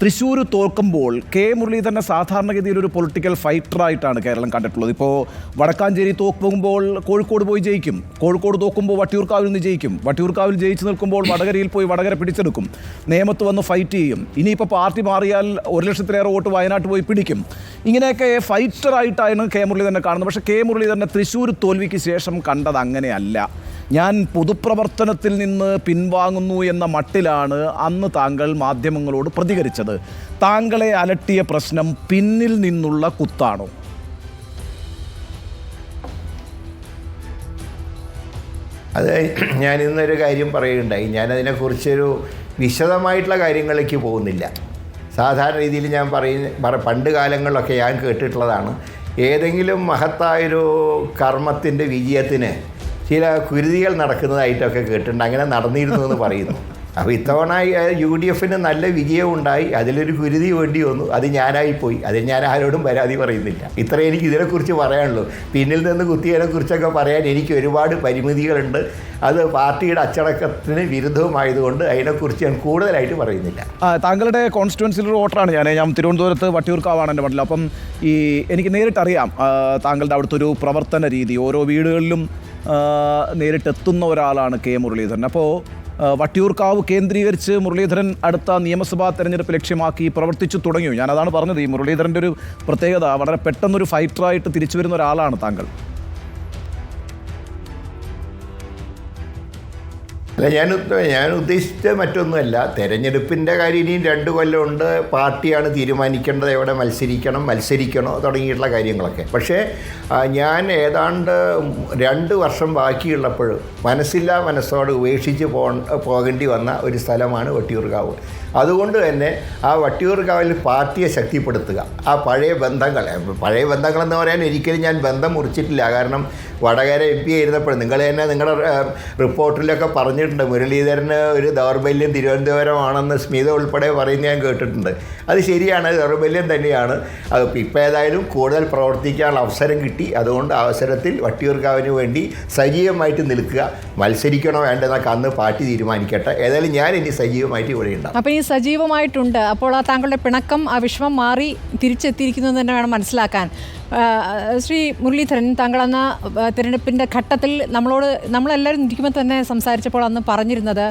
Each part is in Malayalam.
തൃശ്ശൂർ തോൽക്കുമ്പോൾ കെ മുരളീധരനെ സാധാരണഗതിയിൽ ഒരു പൊളിറ്റിക്കൽ ഫൈറ്ററായിട്ടാണ് കേരളം കണ്ടിട്ടുള്ളത്. ഇപ്പോൾ വടക്കാഞ്ചേരി തോക്കുമ്പോൾ കോഴിക്കോട് പോയി ജയിക്കും, കോഴിക്കോട് തോക്കുമ്പോൾ വട്ടിയൂർക്കാവിൽ നിന്ന് ജയിക്കും, വട്ടിയൂർക്കാവിൽ ജയിച്ചു നിൽക്കുമ്പോൾ വടകരയിൽ പോയി വടകര പിടിച്ചെടുക്കും, നേമത്ത് വന്ന് ഫൈറ്റ് ചെയ്യും. ഇനിയിപ്പോൾ പാർട്ടി മാറിയാൽ 1,00,000-ലേറെ വോട്ട് വയനാട്ട് പോയി പിടിക്കും. ഇങ്ങനെയൊക്കെ ഫൈറ്ററായിട്ടാണ് കെ മുരളീധരനെ കാണുന്നത്. പക്ഷേ കെ മുരളീധരനെ തൃശ്ശൂർ തോൽവിക്ക് ശേഷം കണ്ടത് അങ്ങനെയല്ല. ഞാൻ പൊതുപ്രവർത്തനത്തിൽ നിന്ന് പിൻവാങ്ങുന്നു എന്ന മട്ടിലാണ് അന്ന് താങ്കൾ മാധ്യമങ്ങളോട് പ്രതികരിച്ചത്. താങ്കളെ അലട്ടിയ പ്രശ്നം പിന്നിൽ നിന്നുള്ള കുത്താണോ? അത് ഞാൻ ഇന്നൊരു കാര്യം പറയുകയുണ്ടായി. ഞാനതിനെക്കുറിച്ചൊരു വിശദമായിട്ടുള്ള കാര്യങ്ങളിലേക്ക് പോകുന്നില്ല. സാധാരണ രീതിയിൽ ഞാൻ പണ്ട് കാലങ്ങളിലൊക്കെ ഞാൻ കേട്ടിട്ടുള്ളതാണ്, ഏതെങ്കിലും മഹത്തായൊരു കർമ്മത്തിൻ്റെ വിജയത്തിന് ചില കുരുതികൾ നടക്കുന്നതായിട്ടൊക്കെ കേട്ടിട്ടുണ്ട്. അങ്ങനെ നടന്നിരുന്നു എന്ന് പറയുന്നു. അപ്പോൾ ഇത്തവണ UDFന് നല്ല വിജയം ഉണ്ടായി, അതിലൊരു കുരുതി വേണ്ടി വന്നു, അത് ഞാനായിപ്പോയി. അതിൽ ഞാൻ ആരോടും പരാതി പറയുന്നില്ല. ഇത്ര എനിക്ക് ഇതിനെക്കുറിച്ച് പറയാനുള്ളൂ. പിന്നിൽ നിന്ന് കുത്തിയതിനെക്കുറിച്ചൊക്കെ പറയാൻ എനിക്ക് ഒരുപാട് പരിമിതികളുണ്ട്. അത് പാർട്ടിയുടെ അച്ചടക്കത്തിന് വിരുദ്ധവുമായതുകൊണ്ട് അതിനെക്കുറിച്ച് ഞാൻ കൂടുതലായിട്ട് പറയുന്നില്ല. താങ്കളുടെ കോൺസ്റ്റിറ്റ്യുവൻസിലൊരു വോട്ടറാണ് ഞാൻ തിരുവനന്തപുരത്ത് വട്ടിയൂർക്കാവാണ് എൻ്റെ മണ്ഡലം. അപ്പം എനിക്ക് നേരിട്ടറിയാം താങ്കളുടെ അവിടുത്തെ ഒരു പ്രവർത്തന രീതി. ഓരോ വീടുകളിലും നേരിട്ടെത്തുന്ന ഒരാളാണ് കെ മുരളീധരൻ. അപ്പോൾ വട്ടിയൂർക്കാവ് കേന്ദ്രീകരിച്ച് മുരളീധരൻ അടുത്ത നിയമസഭാ തെരഞ്ഞെടുപ്പ് ലക്ഷ്യമാക്കി പ്രവർത്തിച്ചു തുടങ്ങിയോ? ഞാനതാണ് പറഞ്ഞത്, ഈ മുരളീധരൻ്റെ ഒരു പ്രത്യേകത വളരെ പെട്ടെന്നൊരു ഫൈറ്ററായിട്ട് തിരിച്ചു വരുന്ന ഒരാളാണ് താങ്കൾ. അല്ല, ഞാൻ ഉദ്ദേശിച്ച മറ്റൊന്നുമല്ല. തെരഞ്ഞെടുപ്പിൻ്റെ കാര്യം ഇനിയും 2 കൊല്ലമുണ്ട്. പാർട്ടിയാണ് തീരുമാനിക്കേണ്ടത് എവിടെ മത്സരിക്കണോ തുടങ്ങിയിട്ടുള്ള കാര്യങ്ങളൊക്കെ. പക്ഷേ ഞാൻ ഏതാണ്ട് 2 വർഷം ബാക്കിയുള്ളപ്പോൾ മനസ്സില്ലാ മനസ്സോട് ഉപേക്ഷിച്ച് പോകേണ്ടി വന്ന ഒരു സ്ഥലമാണ് വട്ടിയൂർക്കാവ്. അതുകൊണ്ട് തന്നെ ആ വട്ടിയൂർക്കാവിൽ പാർട്ടിയെ ശക്തിപ്പെടുത്തുക, ആ പഴയ ബന്ധങ്ങളെന്ന് പറയാൻ ഒരിക്കലും ഞാൻ ബന്ധം മുറിച്ചിട്ടില്ല. കാരണം വടകര MP ആയിരുന്നപ്പോൾ നിങ്ങൾ തന്നെ നിങ്ങളുടെ റിപ്പോർട്ടിലൊക്കെ പറഞ്ഞിട്ടുണ്ട്, മുരളീധരന് ഒരു ദൗർബല്യം തിരുവനന്തപുരമാണെന്ന് സ്മിത ഉൾപ്പെടെ പറയുന്നത് ഞാൻ കേട്ടിട്ടുണ്ട്. അത് ശരിയാണ്, ദൗർബല്യം തന്നെയാണ്. അത് ഇപ്പോൾ ഏതായാലും കൂടുതൽ പ്രവർത്തിക്കാനുള്ള അവസരം കിട്ടി. അതുകൊണ്ട് അവസരത്തിൽ വട്ടിയൂർക്കാവിന് വേണ്ടി സജീവമായിട്ട് നിൽക്കുക. മത്സരിക്കണോ വേണ്ടെന്നൊക്കെ അന്ന് പാർട്ടി തീരുമാനിക്കട്ടെ. ഏതായാലും ഞാൻ ഇനി സജീവമായിട്ട് ഇവിടെ ഉണ്ടാകും. അപ്പോൾ ഈ സജീവമായിട്ടുണ്ട്. അപ്പോൾ ആ താങ്കളുടെ പിണക്കം, ആ വിഷമം മാറി തിരിച്ചെത്തിയിരിക്കുന്നു എന്ന് തന്നെ വേണം മനസ്സിലാക്കാൻ. ശ്രീ മുരളീധരൻ, താങ്കളന്ന് തിരഞ്ഞെടുപ്പിൻ്റെ ഘട്ടത്തിൽ നമ്മളെല്ലാവരും ഇരിക്കുമ്പോൾ തന്നെ സംസാരിച്ചപ്പോൾ അന്ന് പറഞ്ഞിരുന്നത്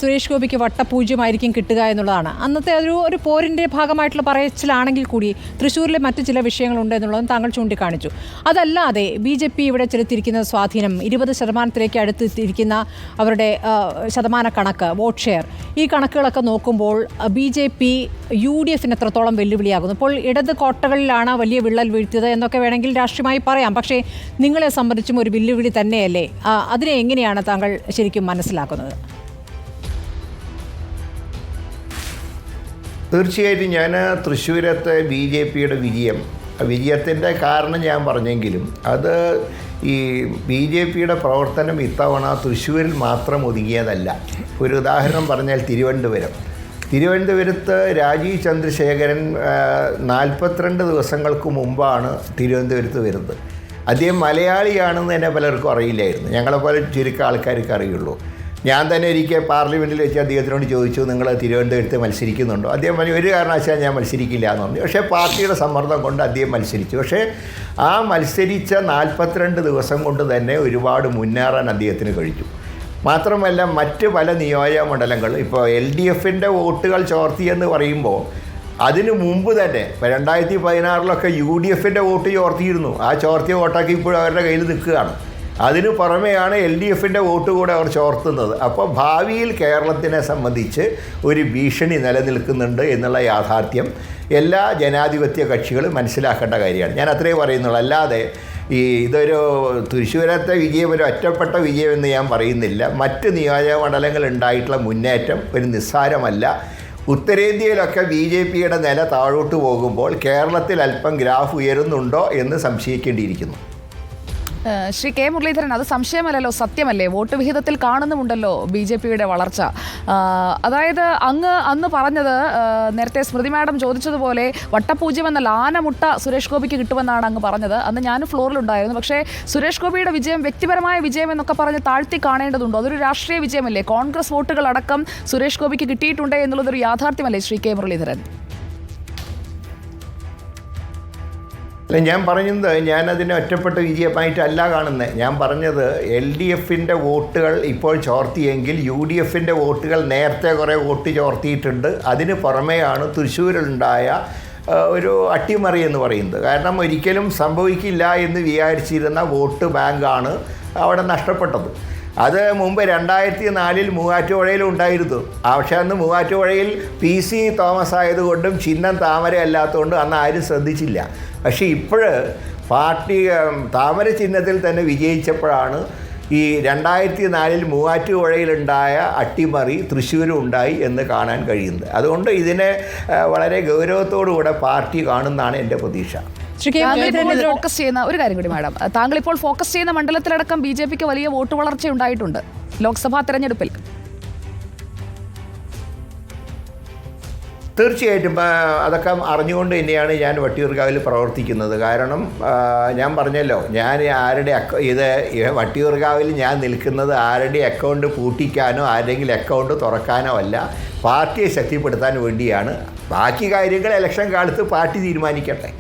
സുരേഷ് ഗോപിക്ക് വട്ടപൂജ്യമായിരിക്കും കിട്ടുക എന്നുള്ളതാണ്. അന്നത്തെ ഒരു പോരിൻ്റെ ഭാഗമായിട്ടുള്ള പറച്ചിലാണെങ്കിൽ കൂടി തൃശ്ശൂരിലെ മറ്റ് ചില വിഷയങ്ങളുണ്ട് എന്നുള്ളതും താങ്കൾ ചൂണ്ടിക്കാണിച്ചു. അതല്ലാതെ BJP ഇവിടെ ചെലുത്തിയിരിക്കുന്ന സ്വാധീനം 20% അടുത്തിരിക്കുന്ന അവരുടെ ശതമാന കണക്ക്, വോട്ട് ഷെയർ, ഈ കണക്കുകളൊക്കെ നോക്കുമ്പോൾ BJP UDFന് എത്രത്തോളം വെല്ലുവിളിയാകുന്നു? ഇപ്പോൾ ഇടത് കോട്ടകളിലാണ് വലിയ വിള്ളൽ വീഴ്ത്തിയത് എന്നൊക്കെ വേണമെങ്കിൽ രാഷ്ട്രീയമായി പറയാം. പക്ഷേ നിങ്ങളെ സംബന്ധിച്ചും ഒരു വെല്ലുവിളി തന്നെയല്ലേ? അതിനെ എങ്ങനെയാണ് താങ്കൾ ശരിക്കും മനസ്സിലാക്കുന്നത്? തീർച്ചയായിട്ടും ഞാൻ തൃശ്ശൂരത്തെ BJPയുടെ വിജയത്തിൻ്റെ കാരണം ഞാൻ പറഞ്ഞെങ്കിലും അത് ഈ BJPയുടെ പ്രവർത്തനം ഇത്തവണ തൃശ്ശൂരിൽ മാത്രം ഒതുങ്ങിയതല്ല. ഒരു ഉദാഹരണം പറഞ്ഞാൽ തിരുവനന്തപുരത്ത് രാജീവ് ചന്ദ്രശേഖരൻ 42 ദിവസങ്ങൾക്ക് മുമ്പാണ് തിരുവനന്തപുരത്ത് വരുന്നത്. അദ്ദേഹം മലയാളിയാണെന്ന് തന്നെ പലർക്കും അറിയില്ലായിരുന്നു. ഞങ്ങളെപ്പോലെ ചുരുക്കം ആൾക്കാർക്ക് അറിയുള്ളൂ. ഞാൻ തന്നെ ഒരിക്കൽ പാർലമെൻറ്റിൽ വെച്ച് അദ്ദേഹത്തിനോട് ചോദിച്ചു, നിങ്ങൾ തിരുവനന്തപുരത്ത് മത്സരിക്കുന്നുണ്ടോ? അദ്ദേഹം പറഞ്ഞു, ഒരു കാരണവശാൽ ഞാൻ മത്സരിക്കില്ല എന്ന് പറഞ്ഞു. പക്ഷേ പാർട്ടിയുടെ സമ്മർദ്ദം കൊണ്ട് അദ്ദേഹം മത്സരിച്ചു. പക്ഷേ ആ മത്സരിച്ച 42 ദിവസം കൊണ്ട് തന്നെ ഒരുപാട് മുന്നേറാൻ അദ്ദേഹത്തിന് കഴിഞ്ഞു. മാത്രമല്ല മറ്റ് പല നിയോജക മണ്ഡലങ്ങൾ, ഇപ്പോൾ LDFൻ്റെ വോട്ടുകൾ ചോർത്തിയെന്ന് പറയുമ്പോൾ അതിന് മുമ്പ് തന്നെ ഇപ്പോൾ 2016 UDFൻ്റെ വോട്ട് ചോർത്തിയിരുന്നു. ആ ചോർത്തിയ വോട്ടൊക്കെ ഇപ്പോഴും അവരുടെ കയ്യിൽ നിൽക്കുകയാണ്. അതിനു പുറമെയാണ് LDFൻ്റെ വോട്ട് കൂടെ അവർ ചോർത്തുന്നത്. അപ്പോൾ ഭാവിയിൽ കേരളത്തിനെ സംബന്ധിച്ച് ഒരു ഭീഷണി നിലനിൽക്കുന്നുണ്ട് എന്നുള്ള യാഥാർത്ഥ്യം എല്ലാ ജനാധിപത്യ കക്ഷികളും മനസ്സിലാക്കേണ്ട കാര്യമാണ്. ഞാൻ അത്രേ പറയുന്നുള്ളൂ. അല്ലാതെ ഇതൊരു തൃശ്ശൂരത്തെ വിജയം ഒരു ഒറ്റപ്പെട്ട വിജയമെന്ന് ഞാൻ പറയുന്നില്ല. മറ്റ് നിയോജക മണ്ഡലങ്ങൾ ഉണ്ടായിട്ടുള്ള മുന്നേറ്റം ഒരു നിസ്സാരമല്ല. ഉത്തരേന്ത്യയിലൊക്കെ BJPയുടെ നില താഴോട്ട് പോകുമ്പോൾ കേരളത്തിൽ അല്പം ഗ്രാഫ് ഉയരുന്നുണ്ടോ എന്ന് സംശയിക്കേണ്ടിയിരിക്കുന്നു. ശ്രീ കെ മുരളീധരൻ, അത് സംശയമല്ലല്ലോ, സത്യമല്ലേ? വോട്ട് വിഹിതത്തിൽ കാണുന്നുമുണ്ടല്ലോ BJPയുടെ വളർച്ച. അതായത് അന്ന് പറഞ്ഞത്, നേരത്തെ സ്മൃതി മാഡം ചോദിച്ചതുപോലെ വട്ടപൂജ്യം എന്നല്ല, ആനമുട്ട സുരേഷ് ഗോപിക്ക് കിട്ടുമെന്നാണ് അങ്ങ് പറഞ്ഞത്. അന്ന് ഞാൻ ഫ്ലോറിലുണ്ടായിരുന്നു. പക്ഷേ സുരേഷ് ഗോപിയുടെ വിജയം വ്യക്തിപരമായ വിജയം എന്നൊക്കെ പറഞ്ഞ് താഴ്ത്തി കാണേണ്ടതുണ്ടോ? അതൊരു രാഷ്ട്രീയ വിജയമല്ലേ? കോൺഗ്രസ് വോട്ടുകളടക്കം സുരേഷ് ഗോപിക്ക് കിട്ടിയിട്ടുണ്ട് എന്നുള്ളതൊരു യാഥാർത്ഥ്യമല്ലേ ശ്രീ കെ മുരളീധരൻ? അല്ല, ഞാൻ പറഞ്ഞത് ഞാനതിനെ ഒറ്റപ്പെട്ട വിജയമായിട്ടല്ല കാണുന്നത്. ഞാൻ പറഞ്ഞത് LDFിൻ്റെ വോട്ടുകൾ ഇപ്പോൾ ചോർത്തിയെങ്കിൽ UDFിൻ്റെ വോട്ടുകൾ നേരത്തെ കുറേ വോട്ട് ചോർത്തിയിട്ടുണ്ട്. അതിന് പുറമെയാണ് തൃശ്ശൂരിലുണ്ടായ ഒരു അട്ടിമറി എന്ന് പറയുന്നത്. കാരണം ഒരിക്കലും സംഭവിക്കില്ല എന്ന് വിചാരിച്ചിരുന്ന വോട്ട് ബാങ്കാണ് അവിടെ നഷ്ടപ്പെട്ടത്. അത് മുമ്പ് 2004 മൂവാറ്റുപുഴയിൽ ഉണ്ടായിരുന്നു. പക്ഷേ അന്ന് മൂവാറ്റുപുഴയിൽ PC തോമസ് ആയതുകൊണ്ടും ചിഹ്നം താമര അല്ലാത്തതുകൊണ്ടും അന്ന് ആരും ശ്രദ്ധിച്ചില്ല. പക്ഷേ ഇപ്പോൾ പാർട്ടി താമര ചിഹ്നത്തിൽ തന്നെ വിജയിച്ചപ്പോഴാണ് ഈ 2004 മൂവാറ്റുപുഴയിലുണ്ടായ അട്ടിമറി തൃശ്ശൂരും ഉണ്ടായി എന്ന് കാണാൻ കഴിയുന്നത്. അതുകൊണ്ട് ഇതിനെ വളരെ ഗൗരവത്തോടുകൂടെ പാർട്ടി കാണുന്നതാണ് എൻ്റെ പ്രതീക്ഷ. ഫോക്കസ് ചെയ്യുന്ന ഒരു കാര്യം കൂടി മാഡം, താങ്കൾ ഇപ്പോൾ ഫോക്കസ് ചെയ്യുന്ന മണ്ഡലത്തിലടക്കം BJPക്ക് വലിയ വോട്ട് വളർച്ച ഉണ്ടായിട്ടുണ്ട് ലോക്സഭാ തെരഞ്ഞെടുപ്പിൽ. തീർച്ചയായിട്ടും അതൊക്കെ അറിഞ്ഞുകൊണ്ട് തന്നെയാണ് ഞാൻ വട്ടിയൂർക്കാവിൽ പ്രവർത്തിക്കുന്നത്. കാരണം ഞാൻ പറഞ്ഞല്ലോ, ഞാൻ വട്ടിയൂർക്കാവിൽ ഞാൻ നിൽക്കുന്നത് ആരുടെ അക്കൗണ്ട് പൂട്ടിക്കാനോ ആരുടെങ്കിലും അക്കൗണ്ട് തുറക്കാനോ അല്ല, പാർട്ടിയെ ശക്തിപ്പെടുത്താൻ വേണ്ടിയാണ്. ബാക്കി കാര്യങ്ങൾ ഇലക്ഷൻ കാലത്ത് പാർട്ടി തീരുമാനിക്കട്ടെ.